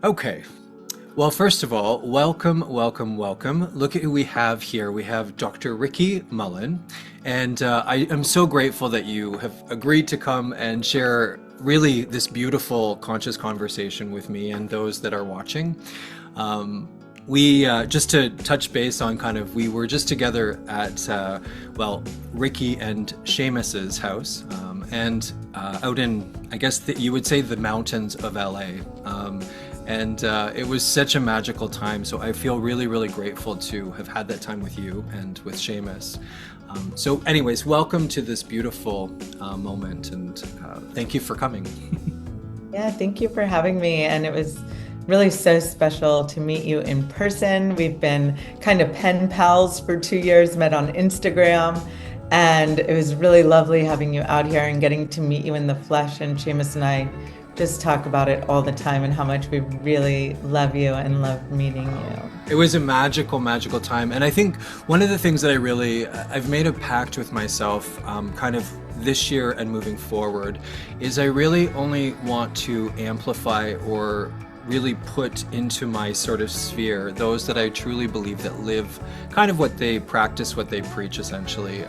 Okay. Well, first of all, welcome, welcome, welcome. Look at who we have here. We have Dr. Rikki Mullen, and I am so grateful that you have agreed to come and share really this beautiful conscious conversation with me and those that are watching. We just to touch base on kind of we were just together at Rikki and Seamus's house and out in I guess you would say the mountains of LA. And it was such a magical time. So I feel really, really grateful to have had that time with you and with Seamus. So, anyways, welcome to this beautiful moment, and thank you for coming. Yeah, thank you for having me. And it was really so special to meet you in person. We've been kind of pen pals for 2 years, met on Instagram. And it was really lovely having you out here and getting to meet you in the flesh. And Seamus and I just talk about it all the time and how much we really love you and love meeting you. It was a magical, magical time. And I think one of the things that I've made a pact with myself kind of this year and moving forward is I really only want to amplify or really put into my sort of sphere those that I truly believe that live kind of what they practice, what they preach essentially.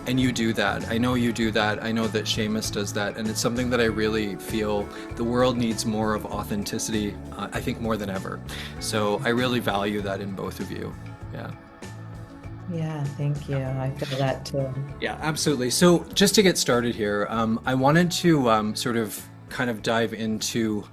And you do that. I know you do that. I know that Seamus does that. And it's something that I really feel the world needs more of authenticity, I think more than ever. So I really value that in both of you. Yeah. Yeah, thank you. I feel that too. Yeah, absolutely. So just to get started here, I wanted to sort of kind of dive into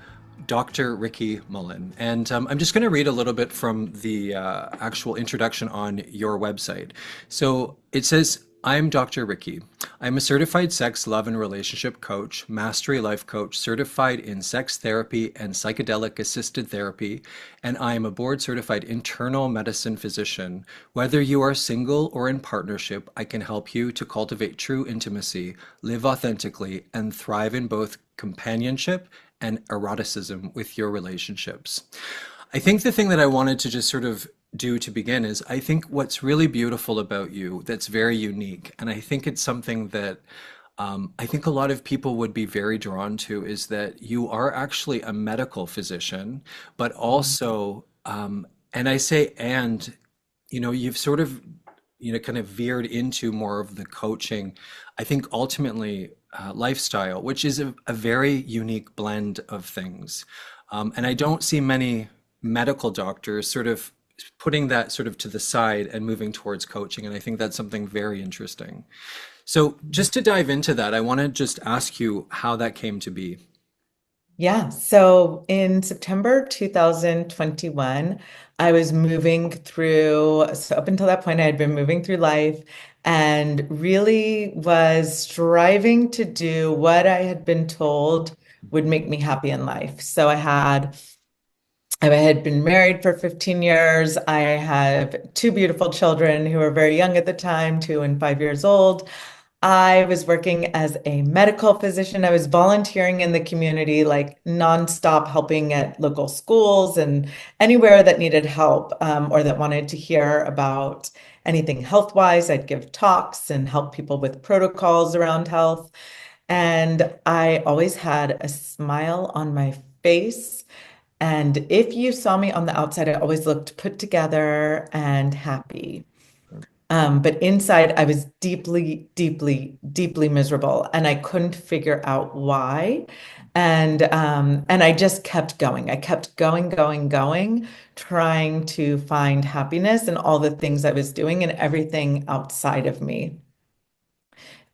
Dr. Rikki Mullen. And I'm just going to read a little bit from the actual introduction on your website. So it says, I'm Dr. Rikki. I'm a certified sex, love, and relationship coach, mastery life coach, certified in sex therapy and psychedelic assisted therapy, and I am a board certified internal medicine physician. Whether you are single or in partnership, I can help you to cultivate true intimacy, live authentically, and thrive in both companionship and eroticism with your relationships. I think the thing that I wanted to just sort of do to begin is I think what's really beautiful about you that's very unique, and I think it's something that I think a lot of people would be very drawn to, is that you are actually a medical physician, but also, and I say, and, you've sort of, kind of veered into more of the coaching, I think ultimately lifestyle, which is a very unique blend of things. And I don't see many medical doctors sort of putting that sort of to the side and moving towards coaching. And I think that's something very interesting. So just to dive into that, I want to just ask you how that came to be. Yeah, so in September 2021, I was moving through, so up until that point, I had been moving through life and really was striving to do what I had been told would make me happy in life. So I had been married for 15 years. I have two beautiful children who were very young at the time, 2 and 5 years old. I was working as a medical physician. I was volunteering in the community, like nonstop, helping at local schools and anywhere that needed help or that wanted to hear about anything health-wise. I'd give talks and help people with protocols around health. And I always had a smile on my face. And if you saw me on the outside, I always looked put together and happy. But inside, I was deeply, deeply, deeply miserable, and I couldn't figure out why. And I just kept going. I kept going, going, going, trying to find happiness in all the things I was doing and everything outside of me.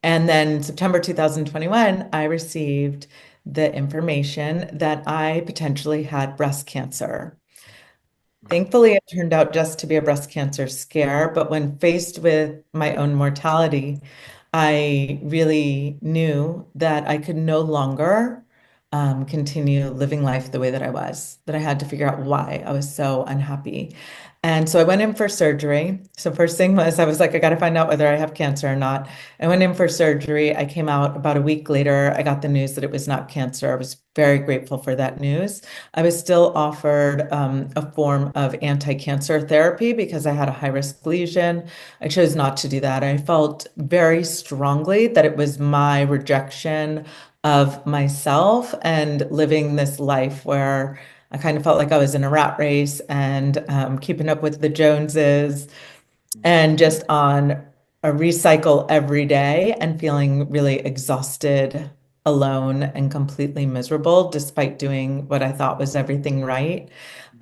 And then September 2021, I received the information that I potentially had breast cancer. Thankfully, it turned out just to be a breast cancer scare, but when faced with my own mortality, I really knew that I could no longer continue living life the way that I was, that I had to figure out why I was so unhappy. And so I went in for surgery. So first thing was I was like, I got to find out whether I have cancer or not. I went in for surgery. I came out about a week later. I got the news that it was not cancer. I was very grateful for that news. I was still offered a form of anti-cancer therapy because I had a high-risk lesion. I chose not to do that. I felt very strongly that it was my rejection of myself and living this life where I kind of felt like I was in a rat race and keeping up with the Joneses and just on a recycle every day and feeling really exhausted, alone, and completely miserable despite doing what I thought was everything right.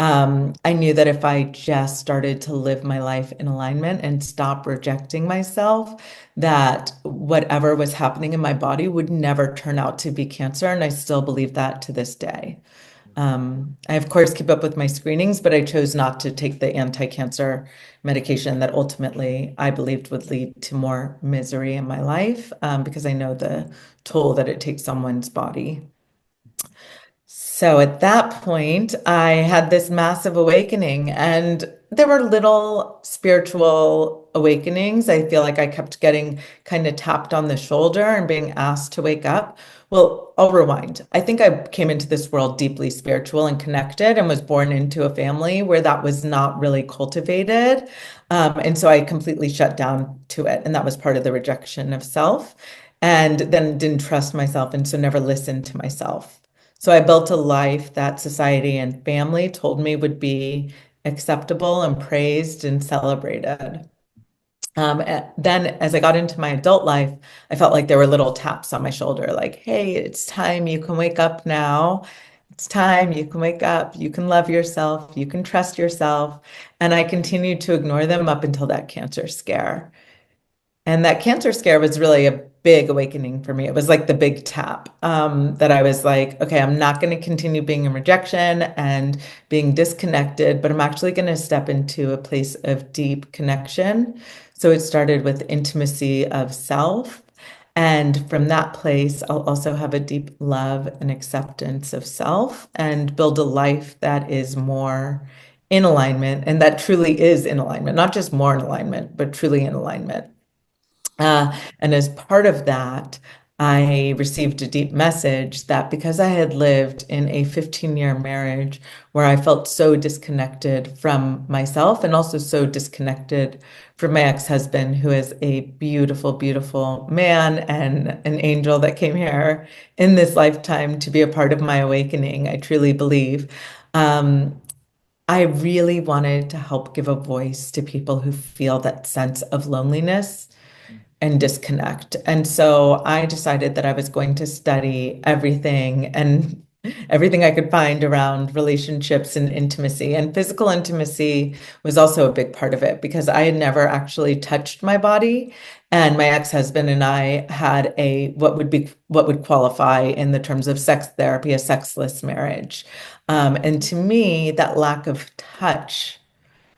I knew that if I just started to live my life in alignment and stop rejecting myself, that whatever was happening in my body would never turn out to be cancer. And I still believe that to this day. I, of course, keep up with my screenings, but I chose not to take the anti-cancer medication that ultimately I believed would lead to more misery in my life, because I know the toll that it takes someone's body. So at that point, I had this massive awakening, and there were little spiritual awakenings. I feel like I kept getting kind of tapped on the shoulder and being asked to wake up. Well, I'll rewind. I think I came into this world deeply spiritual and connected and was born into a family where that was not really cultivated. And so I completely shut down to it. And that was part of the rejection of self. And then didn't trust myself. And so never listened to myself. So I built a life that society and family told me would be acceptable and praised and celebrated. Then, as I got into my adult life, I felt like there were little taps on my shoulder, like, hey, it's time. You can wake up now. It's time. You can wake up. You can love yourself. You can trust yourself. And I continued to ignore them up until that cancer scare. And that cancer scare was really a big awakening for me. It was like the big tap, that I was like, okay, I'm not going to continue being in rejection and being disconnected, but I'm actually going to step into a place of deep connection. So it started with intimacy of self. And from that place, I'll also have a deep love and acceptance of self and build a life that is more in alignment and that truly is in alignment, not just more in alignment, but truly in alignment. And as part of that, I received a deep message that because I had lived in a 15-year marriage where I felt so disconnected from myself and also so disconnected from my ex-husband, who is a beautiful, beautiful man and an angel that came here in this lifetime to be a part of my awakening, I truly believe. Um, I really wanted to help give a voice to people who feel that sense of loneliness and disconnect. And so I decided that I was going to study everything and everything I could find around relationships and intimacy. And physical intimacy was also a big part of it because I had never actually touched my body. And my ex-husband and I had a what would qualify in the terms of sex therapy, a sexless marriage. And to me, that lack of touch,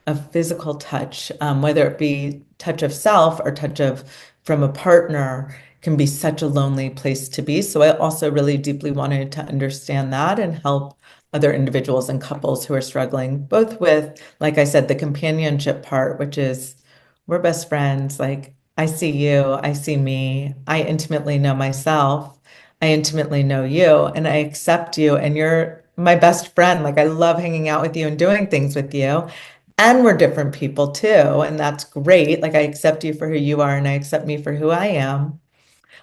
of physical touch, whether it be touch of self or touch of from a partner, can be such a lonely place to be. So I also really deeply wanted to understand that and help other individuals and couples who are struggling, both with, like I said, the companionship part, which is we're best friends. Like I see you, I see me, I intimately know myself, I intimately know you, and I accept you, and you're my best friend. Like I love hanging out with you and doing things with you. And we're different people too, and that's great. Like I accept you for who you are, and I accept me for who I am.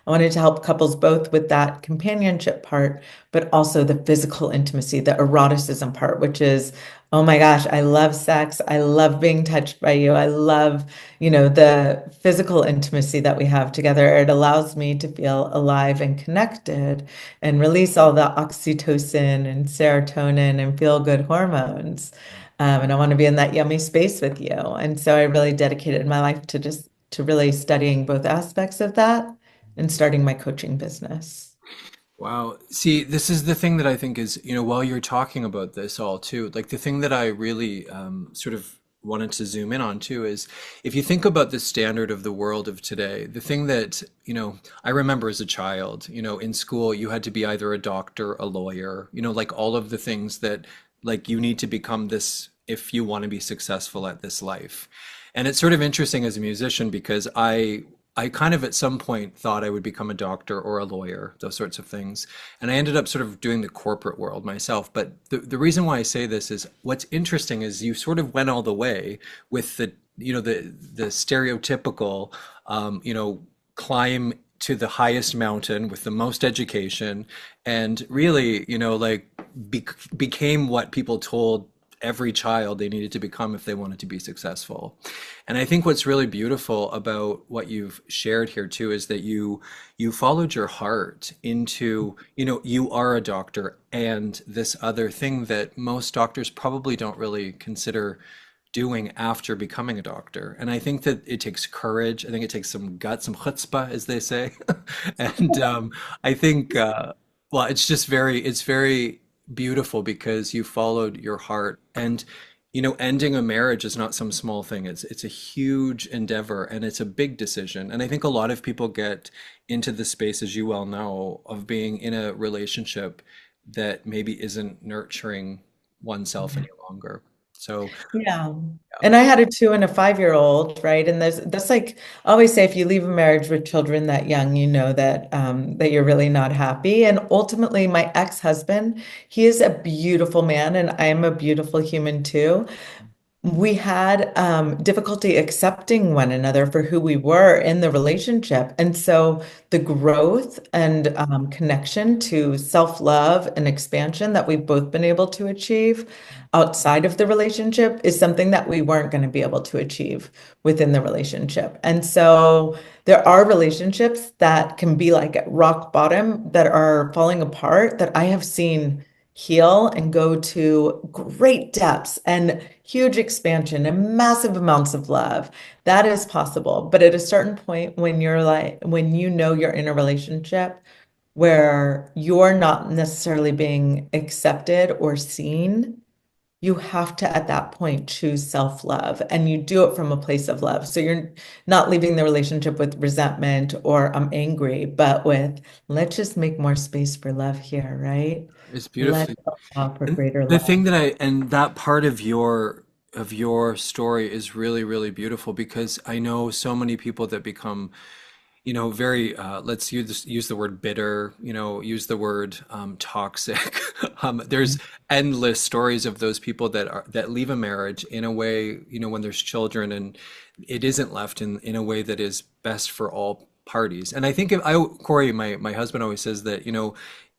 I wanted to help couples both with that companionship part, but also the physical intimacy, the eroticism part, which is, oh my gosh, I love sex. I love being touched by you. I love, the physical intimacy that we have together. It allows me to feel alive and connected and release all the oxytocin and serotonin and feel good hormones. And I want to be in that yummy space with you. And so I really dedicated my life to really studying both aspects of that and starting my coaching business. Wow. See, this is the thing that I think is, while you're talking about this all too, like the thing that I really sort of wanted to zoom in on too is if you think about the standard of the world of today, the thing that, I remember as a child, in school, you had to be either a doctor, a lawyer, like all of the things that like you need to become this if you want to be successful at this life. And it's sort of interesting as a musician because I kind of at some point thought I would become a doctor or a lawyer, those sorts of things. And I ended up sort of doing the corporate world myself. But the reason why I say this is what's interesting is you sort of went all the way with the stereotypical, climb to the highest mountain with the most education, and really, like became what people told every child they needed to become if they wanted to be successful. And I think what's really beautiful about what you've shared here too is that you followed your heart into, you are a doctor and this other thing that most doctors probably don't really consider doing after becoming a doctor. And I think that it takes courage. I think it takes some guts, some chutzpah, as they say. And I think, well, it's very beautiful because you followed your heart. And, ending a marriage is not some small thing. It's a huge endeavor and it's a big decision. And I think a lot of people get into the space, as you well know, of being in a relationship that maybe isn't nurturing oneself any longer. So, Yeah. And I had a 2 and a 5-year-old, right? And that's like I always say, if you leave a marriage with children that young, you know that you're really not happy. And ultimately, my ex-husband, he is a beautiful man, and I am a beautiful human too. We had difficulty accepting one another for who we were in the relationship. And so the growth and connection to self-love and expansion that we've both been able to achieve outside of the relationship is something that we weren't going to be able to achieve within the relationship. And so there are relationships that can be like at rock bottom that are falling apart that I have seen heal and go to great depths and huge expansion and massive amounts of love. That is possible. But at a certain point, when when you know you're in a relationship where you're not necessarily being accepted or seen, you have to, at that point, choose self-love, and you do it from a place of love. So you're not leaving the relationship with resentment or I'm angry, but with let's just make more space for love here, right? it's Let's beautiful. allow for And greater the love. thing and that part of your story is really, really beautiful because I know so many people that become, very let's use the word bitter, use the word toxic. There's endless stories of those people that leave a marriage in a way, when there's children and it isn't left in a way that is best for all parties. And I think Corey, my husband always says that,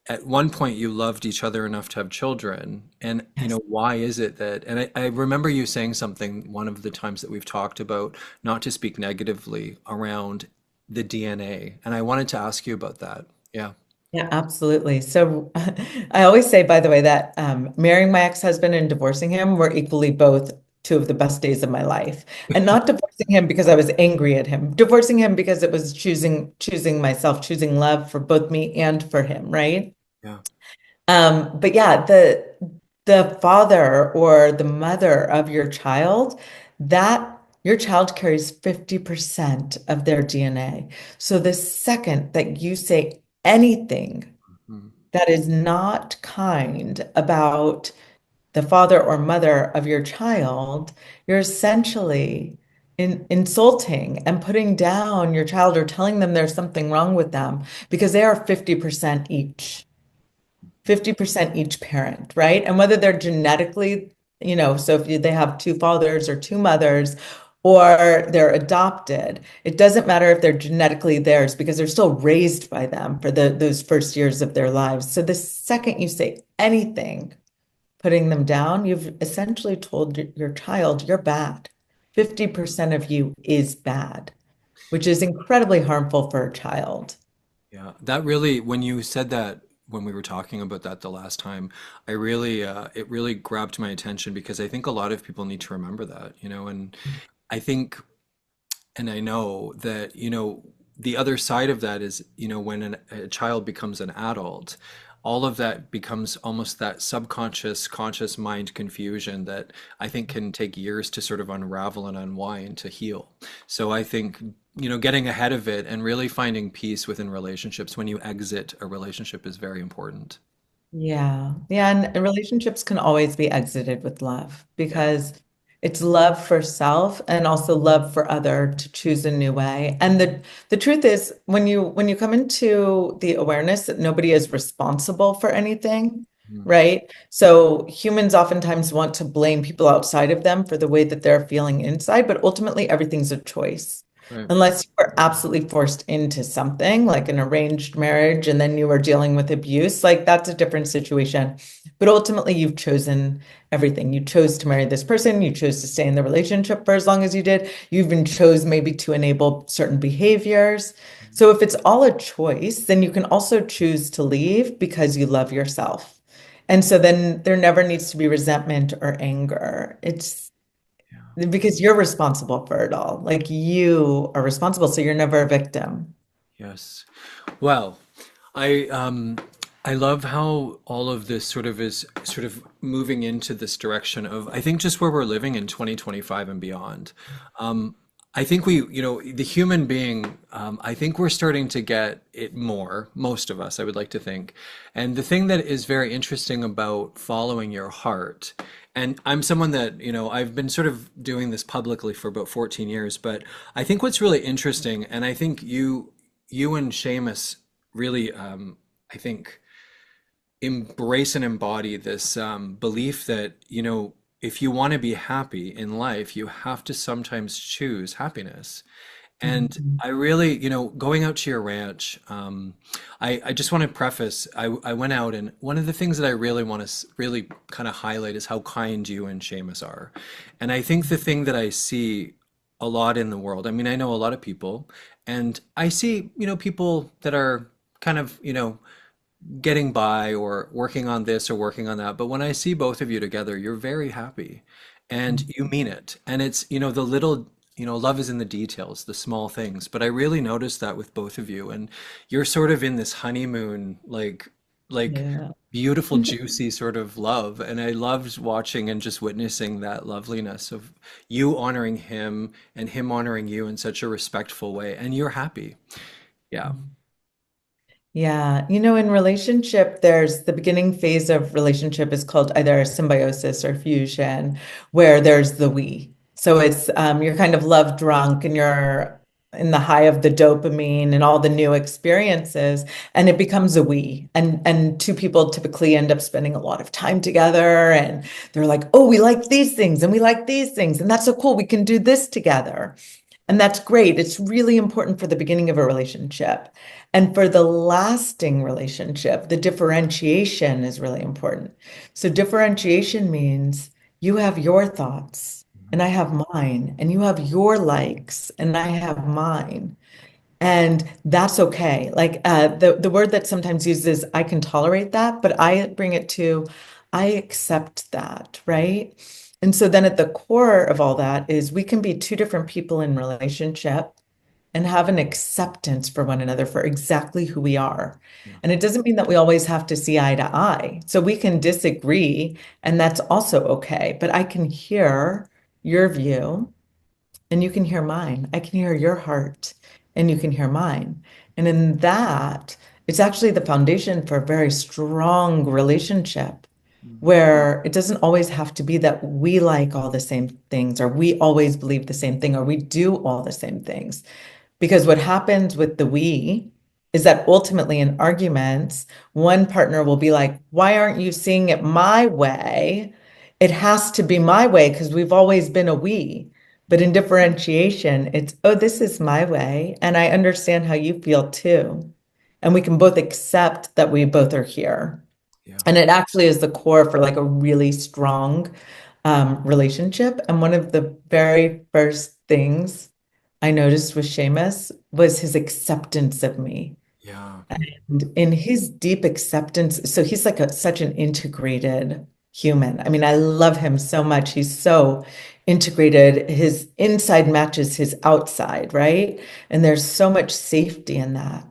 at one point you loved each other enough to have children. And, Yes. why is it that, and I remember you saying something one of the times that we've talked about, not to speak negatively around the DNA. And I wanted to ask you about that. Yeah. Yeah, absolutely. So I always say, by the way, that marrying my ex-husband and divorcing him were equally both two of the best days of my life. And not divorcing him because I was angry at him, divorcing him because it was choosing myself, choosing love for both me and for him, right? Yeah. But yeah, the father or the mother of your child, that your child carries 50% of their DNA. So the second that you say anything Mhm. that is not kind about the father or mother of your child, you're essentially insulting and putting down your child or telling them there's something wrong with them because they are 50% each. 50% each parent, right? And whether they're genetically, so if they have two fathers or two mothers, or they're adopted, it doesn't matter if they're genetically theirs because they're still raised by them for those first years of their lives. So the second you say anything putting them down, you've essentially told your child you're bad. 50% of you is bad, which is incredibly harmful for a child. Yeah. That really, when you said that, when we were talking about that the last time, it really grabbed my attention because I think a lot of people need to remember that, and I think and I know that, the other side of that is, when a child becomes an adult, all of that becomes almost that subconscious, conscious mind confusion that I think can take years to sort of unravel and unwind to heal. So I think, getting ahead of it and really finding peace within relationships when you exit a relationship is very important. Yeah. Yeah. And relationships can always be exited with love Yeah. because it's love for self and also love for other to choose a new way. And the truth is when you come into the awareness that nobody is responsible for anything, Mm. right? So humans oftentimes want to blame people outside of them for the way that they're feeling inside, but ultimately everything's a choice. Right. Unless you were absolutely forced into something like an arranged marriage and then you were dealing with abuse, like that's a different situation. But ultimately, you've chosen everything. You chose to marry this person, you chose to stay in the relationship for as long as you did. You even chose maybe to enable certain behaviors. So if it's all a choice, then you can also choose to leave because you love yourself. And so then there never needs to be resentment or anger. It's Yeah. because you're responsible for it all. Like you are responsible, so you're never a victim. Yes. Well, I I love how all of this sort of is sort of moving into this direction of I think just where we're living in 2025 and beyond. I think the human being, I think we're starting to get it more, most of us, I would like to think. And the thing that is very interesting about following your heart, and I'm someone that, I've been sort of doing this publicly for about 14 years, but I think what's really interesting, and I think you and Seamus really, I think, embrace and embody this belief that, if you want to be happy in life, you have to sometimes choose happiness. And Mhm. I really, going out to your ranch, I just want to preface, I went out and one of the things that I really want to really kind of highlight is how kind you and Seamus are. And I think the thing that I see a lot in the world, I mean, I know a lot of people, and I see, people that are kind of, getting by or working on this or working on that. But when I see both of you together, you're very happy and you mean it. And it's, the little, love is in the details, the small things. But I really noticed that with both of you. And you're sort of in this honeymoon, like Yeah. beautiful, juicy sort of love. And I loved watching and just witnessing that loveliness of you honoring him and him honoring you in such a respectful way. And you're happy. Yeah. Yeah, in relationship, there's the beginning phase of relationship is called either symbiosis or fusion, where there's the we. So it's you're kind of love drunk and you're in the high of the dopamine and all the new experiences, and it becomes a we. And two people typically end up spending a lot of time together, and they're like, oh, we like these things and we like these things, and that's so cool. We can do this together. And that's great. It's really important for the beginning of a relationship. And for the lasting relationship, the differentiation is really important. So, differentiation means you have your thoughts and I have mine, and you have your likes and I have mine. And that's okay. Like the word that sometimes uses, I can tolerate that, but I bring it to, I accept that, right? And so then at the core of all that is we can be two different people in relationship and have an acceptance for one another for exactly who we are. Yeah. And it doesn't mean that we always have to see eye to eye. So we can disagree, and that's also okay. But I can hear your view and you can hear mine. I can hear your heart and you can hear mine. And in that, it's actually the foundation for a very strong relationship where it doesn't always have to be that we like all the same things or we always believe the same thing or we do all the same things. Because what happens with the we is that ultimately in arguments, one partner will be like, why aren't you seeing it my way? It has to be my way because we've always been a we. But in differentiation, it's, oh, this is my way. And I understand how you feel too. And we can both accept that we both are here. Yeah. And it actually is the core for like a really strong relationship. And one of the very first things I noticed with Seamus was his acceptance of me. Yeah. And in his deep acceptance, so he's like such an integrated human. I mean, I love him so much. He's so integrated. His inside matches his outside, right? And there's so much safety in that.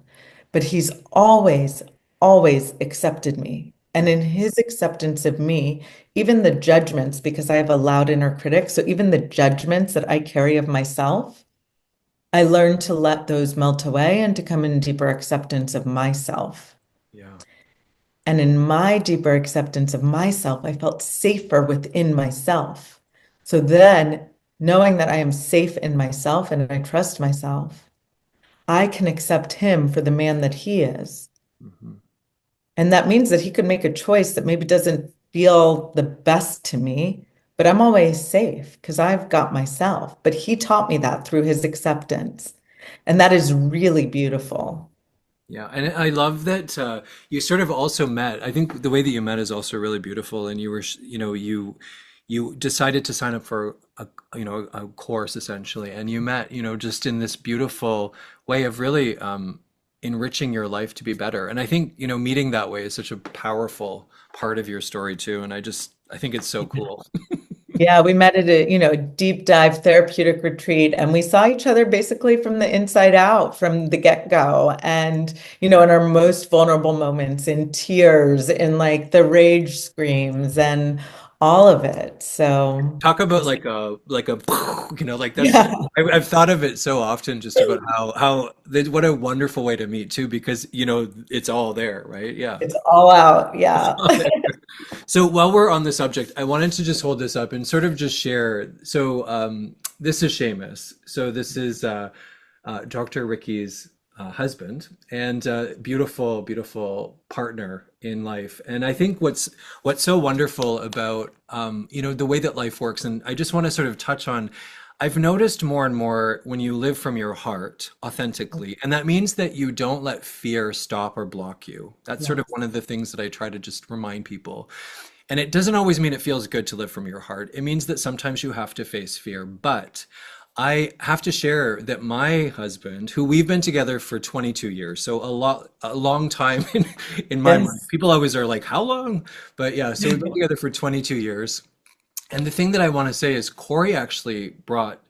But he's always, always accepted me. And in his acceptance of me, even the judgments, because I have a loud inner critic, so even the judgments that I carry of myself, I learned to let those melt away and to come in deeper acceptance of myself. Yeah. And in my deeper acceptance of myself, I felt safer within myself. So then, knowing that I am safe in myself and I trust myself, I can accept him for the man that he is. Hmm. And that means that he could make a choice that maybe doesn't feel the best to me, but I'm always safe because I've got myself. But he taught me that through his acceptance. And that is really beautiful. Yeah, and I love that you sort of also met. I think the way that you met is also really beautiful, and you were, you decided to sign up for a course essentially, and you met, just in this beautiful way of really enriching your life to be better. And I think, meeting that way is such a powerful part of your story too. And I think it's so cool. Yeah, we met at a deep dive therapeutic retreat, and we saw each other basically from the inside out, from the get-go. And, in our most vulnerable moments, in tears, in like the rage screams and all of it. So Talk about it's, like that's yeah, I've thought of it so often just about what a wonderful way to meet too, because it's all there, right? Yeah. it's all out. Yeah. So while we're on the subject, I wanted to just hold this up and sort of just share. So this is Seamus. So this is Dr. Ricky's husband and beautiful, beautiful partner in life. And I think what's so wonderful about the way that life works, and I just want to sort of touch on. I've noticed more and more when you live from your heart authentically, and that means that you don't let fear stop or block you. That's sort of Yes. one of the things that I try to just remind people. And it doesn't always mean it feels good to live from your heart. It means that sometimes you have to face fear. But I have to share that my husband, who we've been together for 22 years, so a long time in my mind. Yes. People always are like, how long? But yeah, so we've been together for 22 years. And the thing that I want to say is Corey actually brought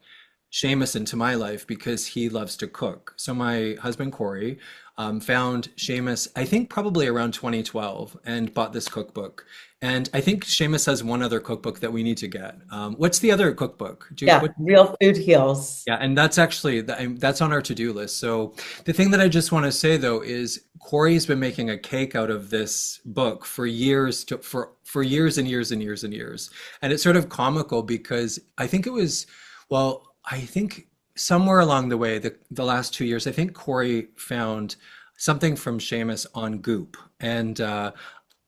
Seamus into my life because he loves to cook. So my husband Corey found Seamus, I think probably around 2012, and bought this cookbook. And I think Seamus has one other cookbook that we need to get. What's the other cookbook? Yeah. Real food heals. Yeah, and that's actually that's on our to-do list. So the thing that I just want to say though is Corey's been making a cake out of this book for years for years and years and years and years. And it's sort of comical because I think it was, well, I think somewhere along the way, the last 2 years, I think Corey found something from Seamus on Goop. And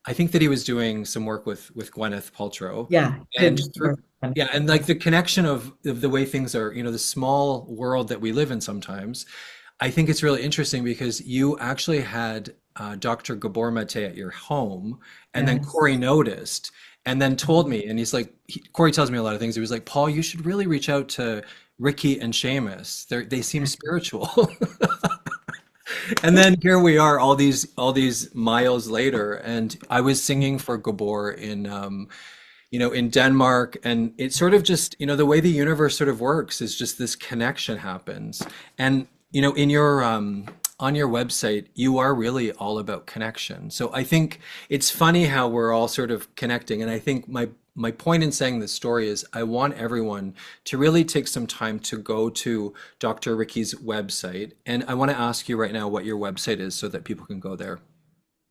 I think that he was doing some work with Gwyneth Paltrow. Yeah. And Did through work on yeah, and like the connection of the way things are, the small world that we live in sometimes, I think it's really interesting because you actually had Dr. Gabor Mate at your home, and then Yes. Corey noticed and then told me, and he's like, Corey tells me a lot of things. He was like, Paul, you should really reach out to Ricky and Seamus. They seem spiritual. And then here we are, all these miles later, and I was singing for Gabor in Denmark, and it sort of just, the way the universe sort of works is just this connection happens. And, in your on your website, you are really all about connection. So I think it's funny how we're all sort of connecting. And I think my point in saying this story is I want everyone to really take some time to go to Dr. Ricky's website. And I want to ask you right now what your website is so that people can go there.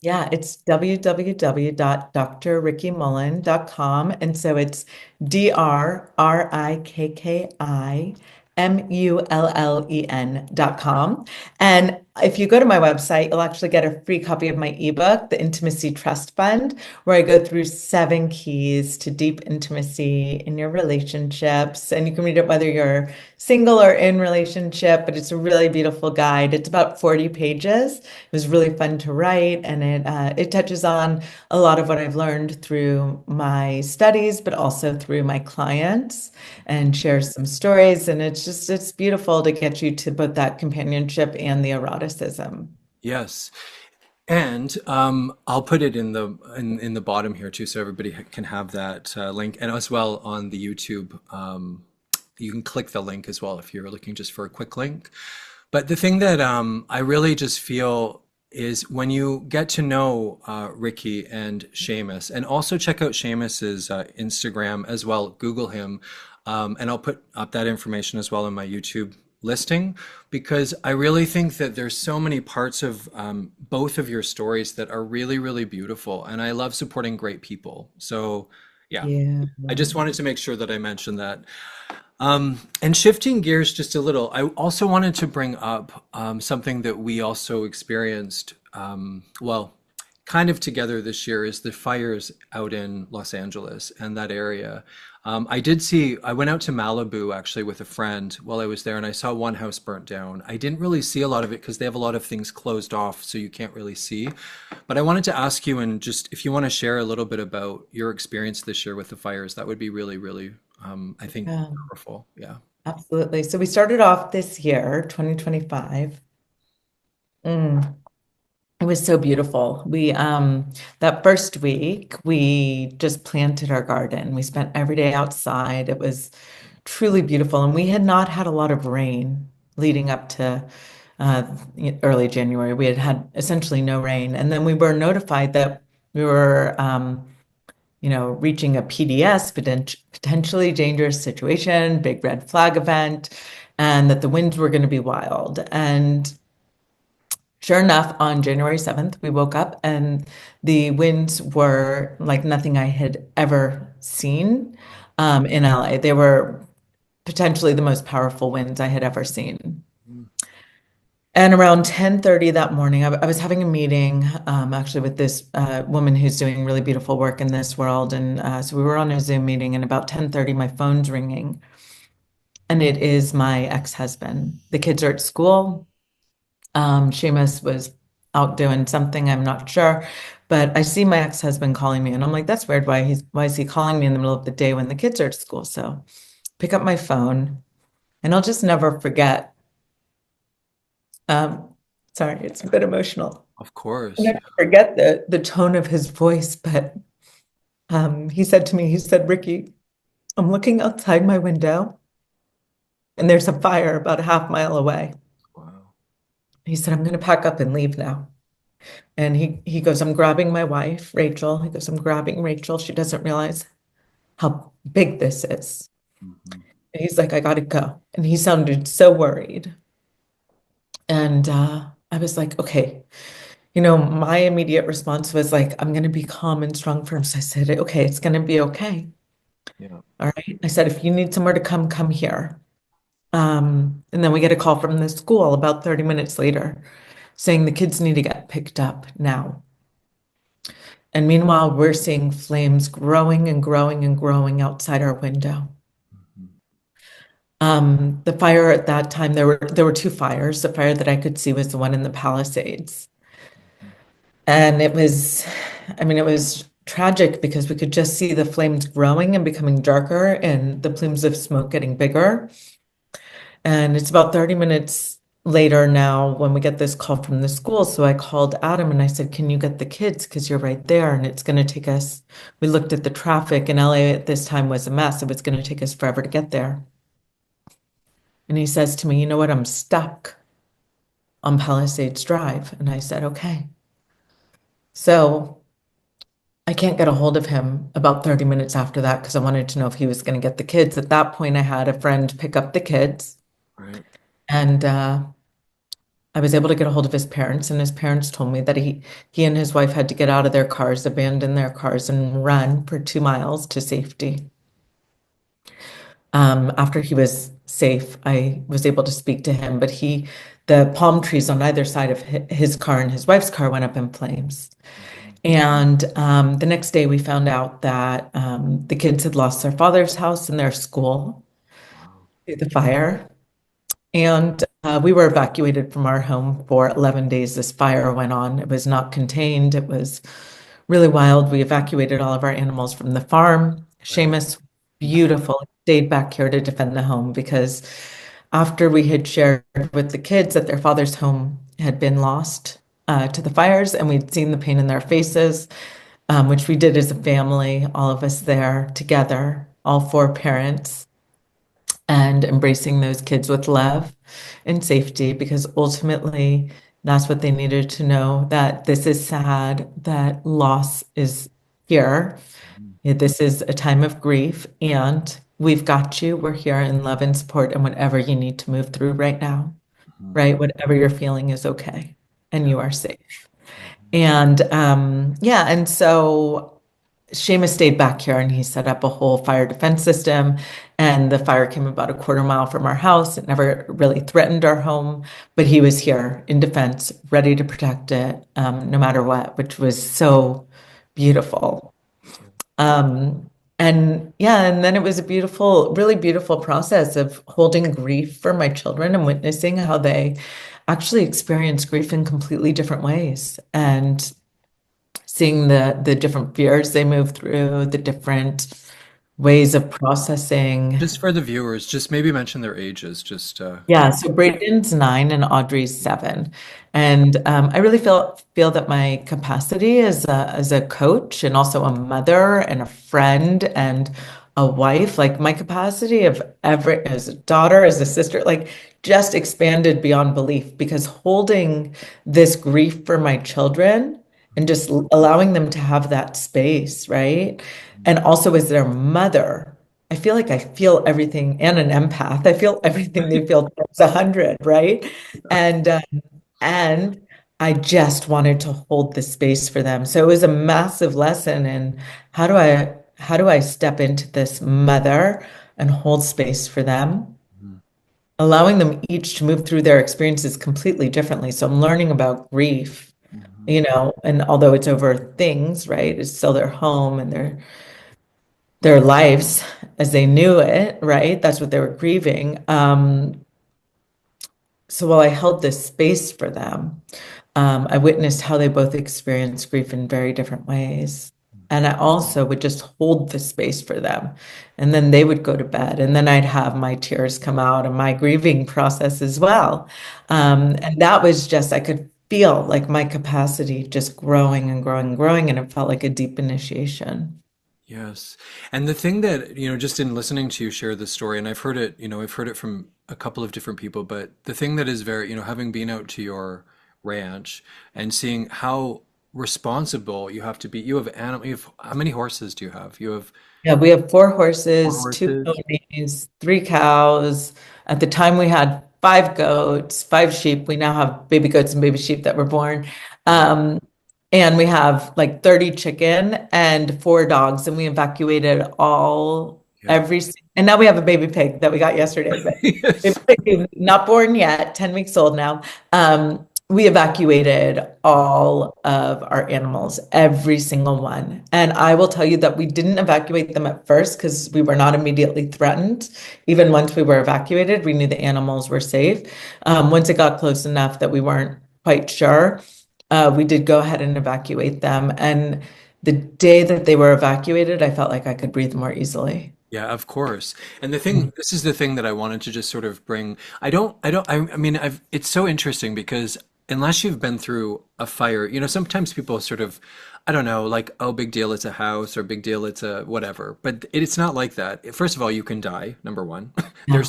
Yeah, it's www.drrikkimullen.com. And so it's DRRIKKIMULLEN.com. And if you go to my website, you'll actually get a free copy of my ebook, The Intimacy Trust Fund, where I go through 7 keys to deep intimacy in your relationships. And you can read it whether you're single or in relationship, but it's a really beautiful guide. It's about 40 pages. It was really fun to write, and it touches on a lot of what I've learned through my studies, but also through my clients, and shares some stories. And it's beautiful to get you to both that companionship and the eroticism. Yes. And I'll put it in the bottom here too, so everybody can have that link, and as well on the YouTube. You can click the link as well if you're looking just for a quick link. But the thing that I really just feel is when you get to know Ricky and Seamus, and also check out Seamus's Instagram as well. Google him, and I'll put up that information as well in my YouTube listing, because I really think that there's so many parts of both of your stories that are really, really beautiful, and I love supporting great people. So yeah, Yeah. I just wanted to make sure that I mentioned that. And shifting gears just a little, I also wanted to bring up something that we also experienced. Well, kind of together this year is the fires out in Los Angeles and that area. I went out to Malibu actually with a friend while I was there, and I saw one house burnt down. I didn't really see a lot of it because they have a lot of things closed off, so you can't really see. But I wanted to ask you, and just if you want to share a little bit about your experience this year with the fires, that would be really, really, I think, Yeah, powerful. Yeah. absolutely. So we started off this year, 2025. Mm. It was so beautiful. That first week, we just planted our garden. We spent every day outside. It was truly beautiful. And we had not had a lot of rain leading up to uh, early January. We had had essentially no rain. And then we were notified that we were, reaching a PDS, potentially dangerous situation, big red flag event, and that the winds were going to be wild. And sure enough, on January 7th, we woke up and the winds were like nothing I had ever seen in LA. They were potentially the most powerful winds I had ever seen. Mm. And around 10:30 that morning, I was having a meeting actually with this woman who's doing really beautiful work in this world. And so we were on a Zoom meeting, and about 10:30, my phone's ringing, and it is my ex-husband. The kids are at school. Seamus was out doing something, I'm not sure. But I see my ex-husband calling me, and I'm like, that's weird. Why is he calling me in the middle of the day when the kids are at school? So pick up my phone, and I'll just never forget. Um, sorry, it's a bit emotional. Of I'll course. never forget the tone of his voice, but he said to me, he said, Rikki, I'm looking outside my window, and there's a fire about a half mile away. Wow. He said, I'm going to pack up and leave now. And he goes, I'm grabbing my wife, Rachel. He goes, I'm grabbing Rachel. She doesn't realize how big this is. Mhm. And he's like, I gotta go. And he sounded so worried. And I was like, okay. My immediate response was like, I'm gonna be calm and strong first. I said, okay, it's gonna be okay. Yeah. All right. I said, if you need somewhere to come here. And then we get a call from the school about 30 minutes later saying the kids need to get picked up now. And meanwhile, we're seeing flames growing and growing and growing outside our window. Mhm. The fire at that time, there were two fires. The fire that I could see was the one in the Palisades. Mhm. And it was tragic because we could just see the flames growing and becoming darker and the plumes of smoke getting bigger. And it's about 30 minutes later now when we get this call from the school. So I called Adam and I said, can you get the kids? Because you're right there. And it's going to take us, we looked at the traffic in LA at this time was a mess. It was going to take us forever to get there. And he says to me, you know what? I'm stuck on Palisades Drive. And I said, okay. So I can't get a hold of him about 30 minutes after that because I wanted to know if he was going to get the kids. At that point, I had a friend pick up the kids. Right. And I was able to get a hold of his parents, and his parents told me that he and his wife had to get out of their cars, abandon their cars, and run for 2 miles to safety. After he was safe, I was able to speak to him, but the palm trees on either side of his car and his wife's car went up in flames. Mhm. And the next day, we found out that the kids had lost their father's house and their school Wow. to the fire. And we were evacuated from our home for 11 days. This fire went on. It was not contained. It was really wild. We evacuated all of our animals from the farm. Right. Seamus, beautiful, stayed back here to defend the home because after we had shared with the kids that their father's home had been lost to the fires and we'd seen the pain in their faces, which we did as a family, all of us there together, all four parents and embracing those kids with love and safety because ultimately that's what they needed to know that this is sad, that loss is here. Mhm. This is a time of grief, and we've got you. We're here in love and support, and whatever you need to move through right now, Mhm. right? Whatever you're feeling is okay, and Yeah. you are safe. Mhm. And yeah, and so Seamus stayed back here and he set up a whole fire defense system. And the fire came about a quarter mile from our house. It never really threatened our home, but he was here in defense, ready to protect it, no matter what, which was so beautiful. Um, and yeah, and then it was a beautiful, really beautiful process of holding grief for my children and witnessing how they actually experience grief in completely different ways. And seeing the different fears they move through, the different ways of processing. Just for the viewers, just maybe mention their ages. Just Yeah, so Braden's 9 and Audrey's 7. And I really feel that my capacity as a coach and also a mother and a friend and a wife, like my capacity of every as a daughter, as a sister, like just expanded beyond belief because holding this grief for my children and just allowing them to have that space, right? And also as their mother. I feel like I feel everything and an empath. I feel everything they feel times 100, right? And um, and I just wanted to hold the space for them. So it was a massive lesson in how do I step into this mother and hold space for them, Mhm. allowing them each to move through their experiences completely differently. So I'm learning about grief, Mhm. and although it's over things, right? It's still their home and their lives as they knew it, right? That's what they were grieving. So while I held this space for them, I witnessed how they both experienced grief in very different ways. And I also would just hold the space for them. And then they would go to bed. And then I'd have my tears come out and my grieving process as well. And that was just, I could feel like my capacity just growing and growing and growing. And it felt like a deep initiation. Yes. And the thing that, just in listening to you share the story, and I've heard it, I've heard it from a couple of different people, but the thing that is very, having been out to your ranch and seeing how responsible you have to be. How many horses do you have? You have Yeah, we have 4 horses, 2 horses. ponies, 3 cows. At the time, we had 5 goats, 5 sheep. We now have baby goats and baby sheep that were born. Yeah. Um, and we have like 30 chicken and 4 dogs, and we evacuated Yeah. and now we have a baby pig that we got yesterday, but baby Yes. pig, not born yet, 10 weeks old now. We evacuated all of our animals, every single one. And I will tell you that we didn't evacuate them at first because we were not immediately threatened. Even once we were evacuated, we knew the animals were safe. Once it got close enough that we weren't quite sure, we did go ahead and evacuate them. And the day that they were evacuated, I felt like I could breathe more easily. Yeah, of course. And Mm. this is the thing that I wanted to just sort of bring. I mean, it's so interesting because unless you've been through a fire, sometimes people sort of, I don't know, like, oh, big deal, it's a house or big deal, it's a whatever. But it's not like that. First of all, you can die, number one. Yeah.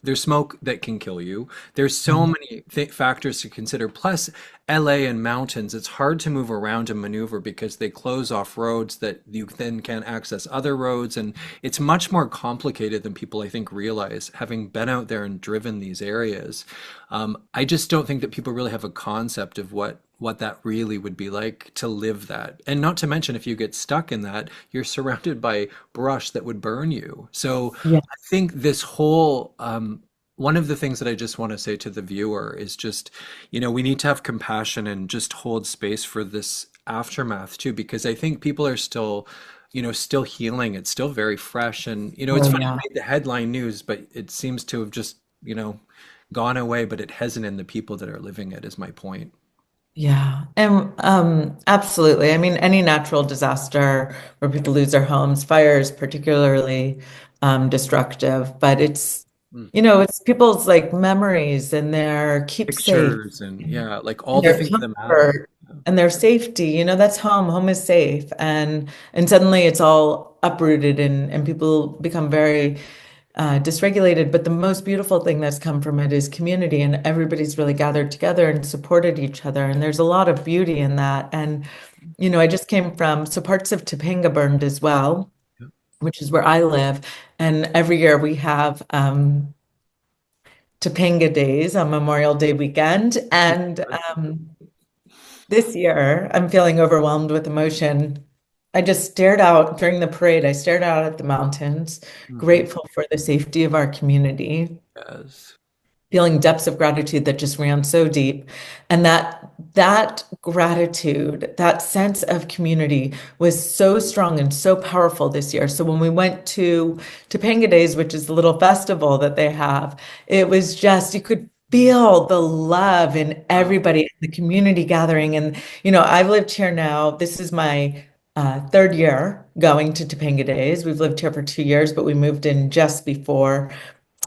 There's smoke that can kill you. There's so Mm. many th factors to consider. Plus, LA and mountains, it's hard to move around and maneuver because they close off roads that you then can't access other roads. And it's much more complicated than people, I think, realize, having been out there and driven these areas. I just don't think that people really have a concept of what that really would be like to live that. And not to mention, if you get stuck in that, you're surrounded by brush that would burn you. So Yeah. I think this whole one of the things that I just want to say to the viewer is just, we need to have compassion and just hold space for this aftermath too, because I think people are still, still healing. It's still very fresh. And, it's Oh, funny, it yeah. made the headline news, but it seems to have just, gone away, but it hasn't in the people that are living it, is my point. Yeah, and absolutely. I mean, any natural disaster where people lose their homes, fire is particularly destructive, but Mm. it's people's like memories and their keepsake Pictures and yeah, like all and the their things that matter. comfort and their safety. That's home. Home is safe. And suddenly it's all uprooted and people become very dysregulated. But the most beautiful thing that's come from it is community, and everybody's really gathered together and supported each other. And there's a lot of beauty in that. And, I just came from, so parts of Topanga burned as well, Yeah. which is where I live. And every year we have Topanga Days on Memorial Day weekend. And this year I'm feeling overwhelmed with emotion I just stared out during the parade. I stared out at the mountains, Hmm. grateful for the safety of our community, Yes. feeling depths of gratitude that just ran so deep. And that gratitude, that sense of community was so strong and so powerful this year. So when we went to Topanga Days, which is the little festival that they have, it was just you could feel the love in Wow. everybody at the community gathering. And I've lived here now. This is my third year going to Topanga Days. We've lived here for 2 years, but we moved in just before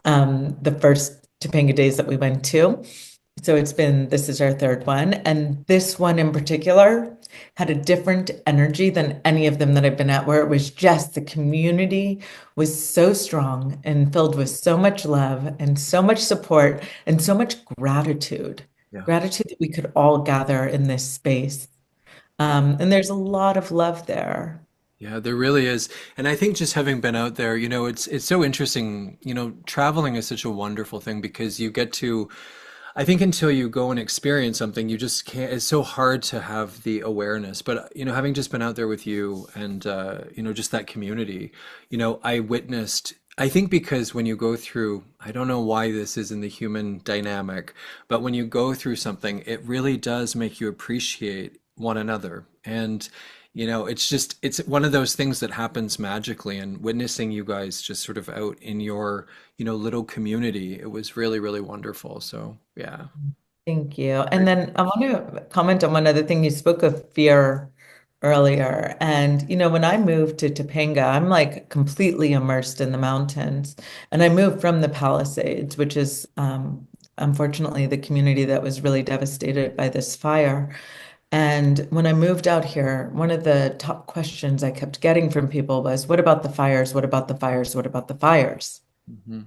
the first Topanga Days that we went to. So this is our third one. And this one in particular had a different energy than any of them that I've been at, where it was just the community was so strong and filled with so much love and so much support and so much gratitude. Yeah. Gratitude that we could all gather in this space. And there's a lot of love there. Yeah, there really is. And I think just having been out there, it's so interesting. Traveling is such a wonderful thing because you get to, I think until you go and experience something, you just can't, it's so hard to have the awareness. But, having just been out there with you and, just that community, I witnessed, I think because when you go through, I don't know why this is in the human dynamic, but when you go through something, it really does make you appreciate one another. And, it's one of those things that happens magically. And witnessing you guys just sort of out in your, little community, it was really, really wonderful. So, yeah. Thank you. And then I want to comment on one other thing. You spoke of fear earlier. And, when I moved to Topanga, I'm like completely immersed in the mountains. And I moved from the Palisades, which is unfortunately the community that was really devastated by this fire. And when I moved out here, one of the top questions I kept getting from people was, what about the fires? What about the fires? What about the fires? Hmm.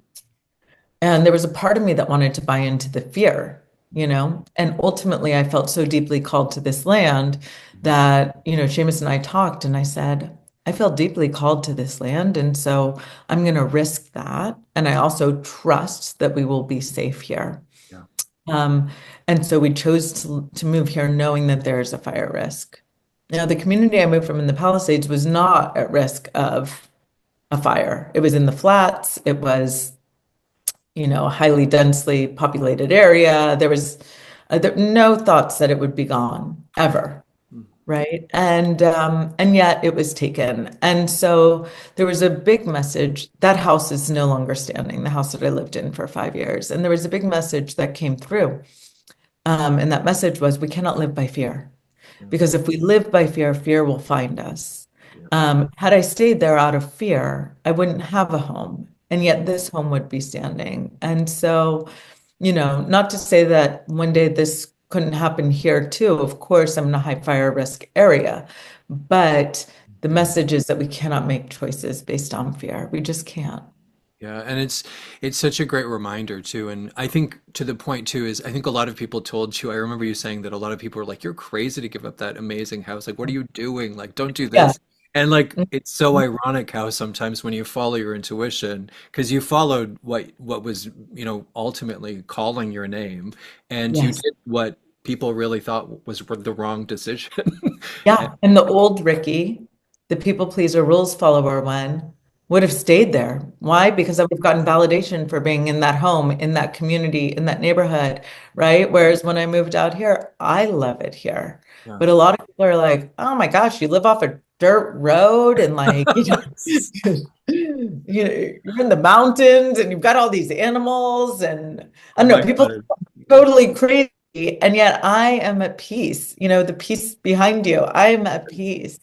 And there was a part of me that wanted to buy into the fear. And ultimately, I felt so deeply called to this land that, Seamus and I talked, and I said, I feel deeply called to this land. And so I'm going to risk that. And I also trust that we will be safe here. Yeah. Um, and so we chose to move here knowing that there is a fire risk. Now, the community I moved from in the Palisades was not at risk of a fire. It was in the flats. It was a highly densely populated area. There was no thoughts that it would be gone ever, right? And yet it was taken. And so there was a big message. That house is no longer standing, the house that I lived in for 5 years. And there was a big message that came through. And that message was, we cannot live by fear. Yeah. Because if we live by fear, fear will find us. Yeah. Had I stayed there out of fear, I wouldn't have a home. And yet this home would be standing. And so, not to say that one day this couldn't happen here too. Of course, I'm in a high fire risk area, but the message is that we cannot make choices based on fear. We just can't. Yeah, and it's such a great reminder too. And I think to the point too is I think a lot of people told you, I remember you saying that a lot of people were like, you're crazy to give up that amazing house. Like, what are you doing? Like, don't do Yeah. this. And like it's so ironic how sometimes when you follow your intuition, because you followed what was, ultimately calling your name, and you Yes. did what people really thought was the wrong decision. And- Yeah, and the old Ricky, the people pleaser, rules follower one, would have stayed there. Why? Because I would have gotten validation for being in that home, in that community, in that neighborhood, right? Whereas when I moved out here, I love it here. yeah. But a lot of people are like, "Oh my gosh, you live off a dirt road and like, you're in the mountains and you've got all these animals and I Oh don't know, my people God. totally crazy." And yet I am at peace. The peace behind you. I am at peace.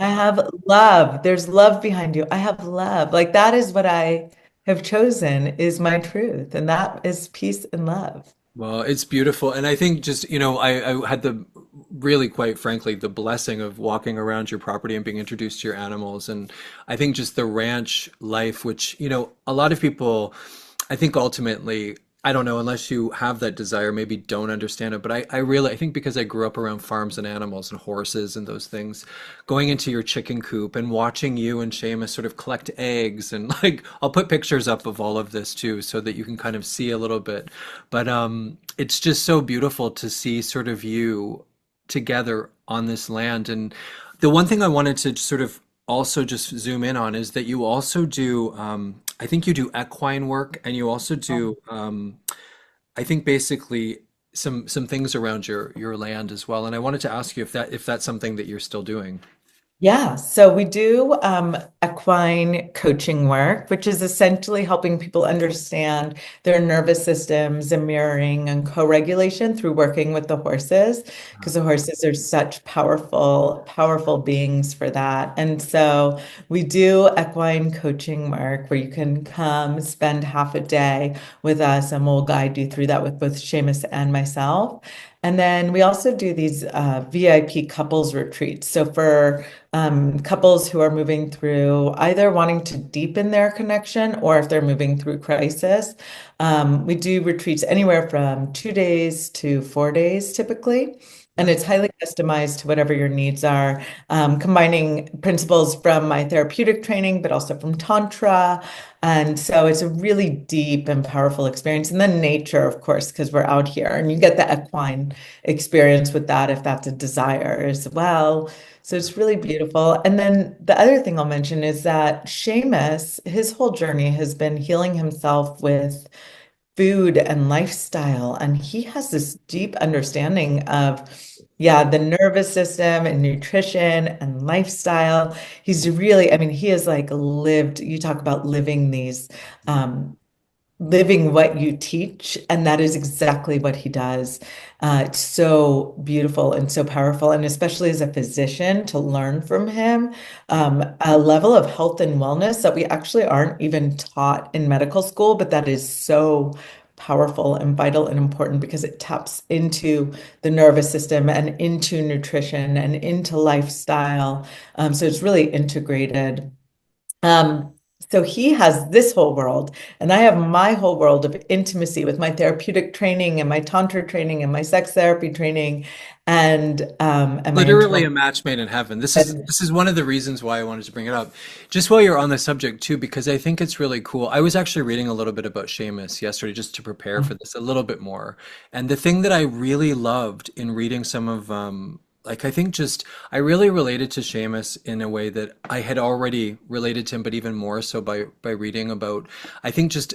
I have love. There's love behind you. I have love. Like that is what I have chosen is my truth. And that is peace and love. Well, it's beautiful. And I think just, I had the really, quite frankly, the blessing of walking around your property and being introduced to your animals. And I think just the ranch life, which, a lot of people, I think ultimately, I don't know, unless you have that desire, maybe don't understand it. But I think because I grew up around farms and animals and horses and those things, going into your chicken coop and watching you and Seamus sort of collect eggs and like, I'll put pictures up of all of this too, so that you can kind of see a little bit. But it's just so beautiful to see sort of you together on this land. And The one thing I wanted to sort of also just zoom in on is that you also do, I think you do equine work, and you also do, I think basically some things around your land as well. And I wanted to ask you if that's something that you're still doing. Yeah, so we do equine coaching work, which is essentially helping people understand their nervous systems and mirroring and co-regulation through working with the horses, because the horses are such powerful, powerful beings for that. And so we do equine coaching work where you can come spend half a day with us and we'll guide you through that with both Seamus and myself. And then we also do these VIP couples retreats. So for couples who are moving through either wanting to deepen their connection or if they're moving through crisis. We do retreats anywhere from 2 days to 4 days typically. And it's highly customized to whatever your needs are, combining principles from my therapeutic training, but also from Tantra. And so it's a really deep and powerful experience. And then nature, of course, because we're out here and you get the equine experience with that if that's a desire as well. So it's really beautiful. And then the other thing I'll mention is that Seamus, his whole journey has been healing himself with food and lifestyle. And he has this deep understanding of, yeah, the nervous system and nutrition and lifestyle. He's really, I mean, he has like lived, you talk about living these living what you teach, and that is exactly what he does. It's so beautiful and so powerful, and especially as a physician to learn from him, a level of health and wellness that we actually aren't even taught in medical school, but that is so powerful and vital and important because it taps into the nervous system and into nutrition and into lifestyle. So it's really integrated. Um, so he has this whole world, and I have my whole world of intimacy with my therapeutic training and my tantra training and my sex therapy training, and my Literally internal. a match made in heaven. This is one of the reasons why I wanted to bring it up. Just while you're on the subject too, because I think it's really cool. I was actually reading a little bit about Seamus yesterday just to prepare for this a little bit more. And the thing that I really loved in reading some of like I think just I really related to Seamus in a way that I had already related to him, but even more so by reading about I think just,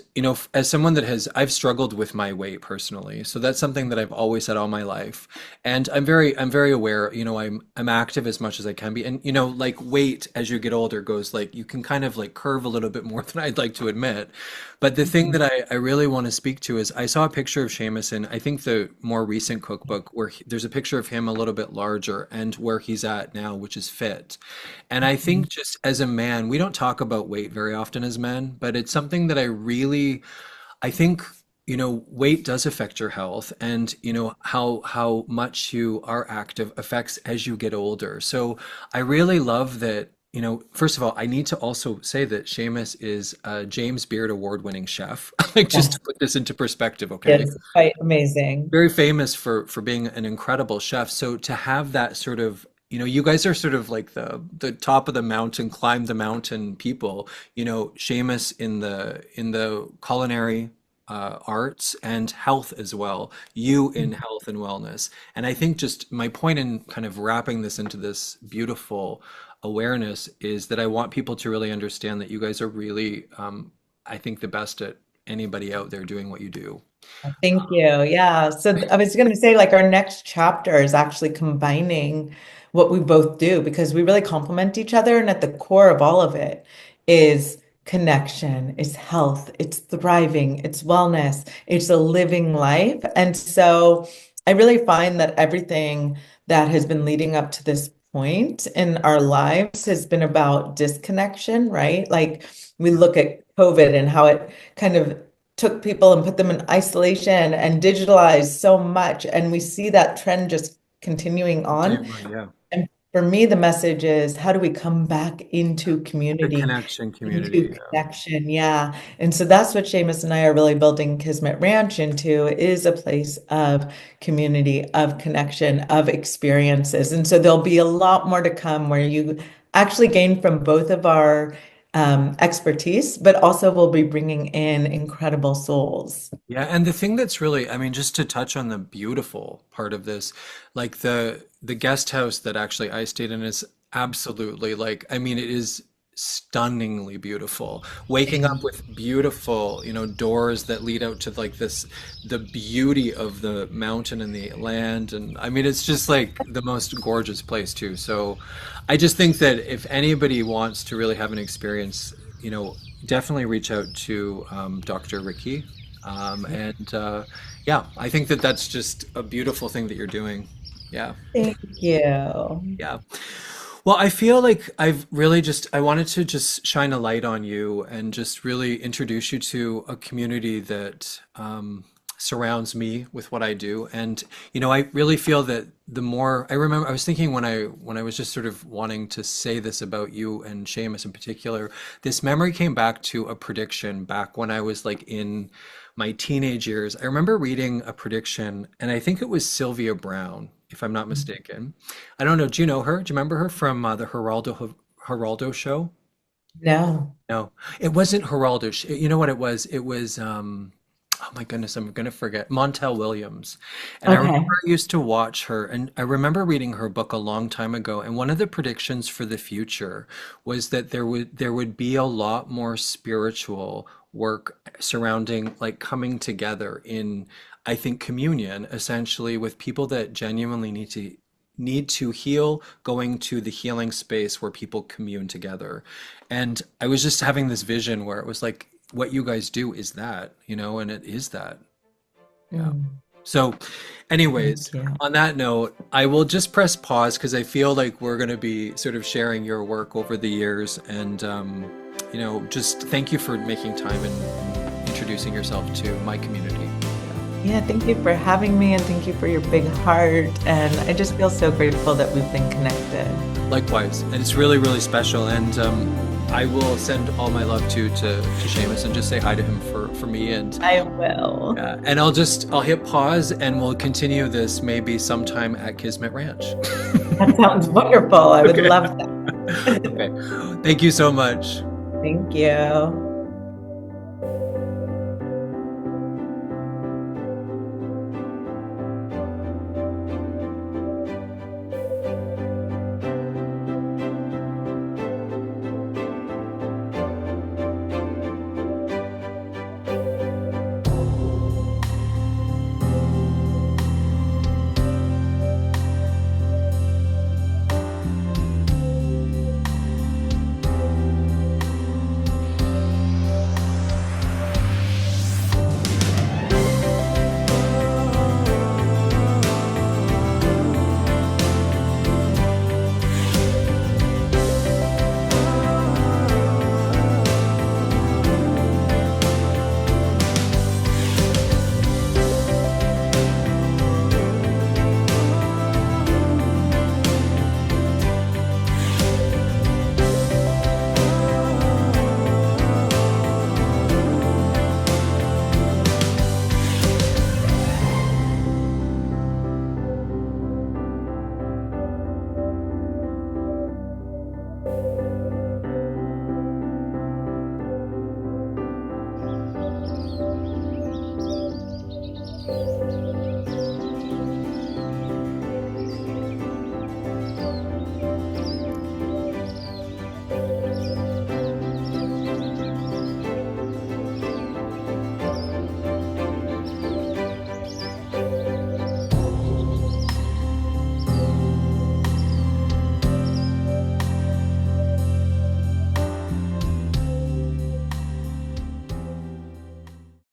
as someone that has I've struggled with my weight personally. So that's something that I've always said all my life. And I'm very aware, I'm active as much as I can be. And like weight as you get older goes like you can kind of like curve a little bit more than I'd like to admit. But the thing that I really want to speak to is I saw a picture of Seamus in I think the more recent cookbook where there's a picture of him a little bit larger and where he's at now, which is fit. And I think just as a man, we don't talk about weight very often as men, but it's something that I think, weight does affect your health and, how much you are active affects as you get older. So I really love that, first of all, I need to also say that Seamus is a James Beard award-winning chef. Like just Yes, to put this into perspective, okay? it's quite amazing. Very famous for being an incredible chef. So to have that sort of, you guys are sort of like the top of the mountain, climb the mountain people. Seamus in the culinary arts and health as well. You in health and wellness. And I think just my point in kind of wrapping this into this beautiful awareness is that I want people to really understand that you guys are really, I think, the best at anybody out there doing what you do. Thank you. Yeah. So I was going to say, like, our next chapter is actually combining what we both do because we really complement each other. And at the core of all of it is connection, it's health, it's thriving, it's wellness, it's a living life. And so I really find that everything that has been leading up to this point in our lives has been about disconnection, right? Like, we look at COVID and how it kind of took people and put them in isolation and digitalized so much. And we see that trend just continuing on. Yeah. And for me, the message is how do we come back into The community, connection into community. Yeah. connection? Yeah. And so that's what Seamus and I are really building Kismet Ranch into is a place of community, of connection, of experiences. And so there'll be a lot more to come where you actually gain from both of our expertise, but also we'll be bringing in incredible souls. Yeah, and the thing that's really, I mean, just to touch on the beautiful part of this, like the guest house that actually I stayed in is Absolutely. Like, I mean, it is stunningly beautiful. Waking up with beautiful, doors that lead out to like this, the beauty of the mountain and the land. And I mean, it's just like the most gorgeous place too. So I just think that if anybody wants to really have an experience, definitely reach out to Dr. Ricky. And yeah, I think that that's just a beautiful thing that you're doing. Yeah. Thank you. Yeah. Well, I feel like I wanted to just shine a light on you and just really introduce you to a community that surrounds me with what I do. And, I really feel that the more I remember, I was thinking when I was just sort of wanting to say this about you and Seamus in particular, this memory came back to a prediction back when I was like in my teenage years. I remember reading a prediction, and I think it was Sylvia Brown, if I'm not mistaken. I don't know. Do you know her? Do you remember her from the Geraldo show? No. No, it wasn't Geraldo. You know what it was? It was, oh my goodness, I'm gonna forget. Montel Williams. And I remember Okay. I used to watch her, and I remember reading her book a long time ago. And one of the predictions for the future was that there would be a lot more spiritual work surrounding like coming together in, I think, communion, essentially with people that genuinely need to heal, going to the healing space where people commune together. And I was just having this vision where it was like, what you guys do is that, and it is that. Yeah. Mm, So, anyways, thank you. on that note, I will just press pause because I feel like we're going to be sort of sharing your work over the years. And, just thank you for making time and introducing yourself to my community. Yeah, thank you for having me and thank you for your big heart. And I just feel so grateful that we've been connected. Likewise, and it's really, really special. And I will send all my love to Seamus and just say hi to him for me. And I will. and I'll hit pause and we'll continue this maybe sometime at Kismet Ranch. That sounds wonderful. I would Okay. love that. Okay. Thank you so much. Thank you.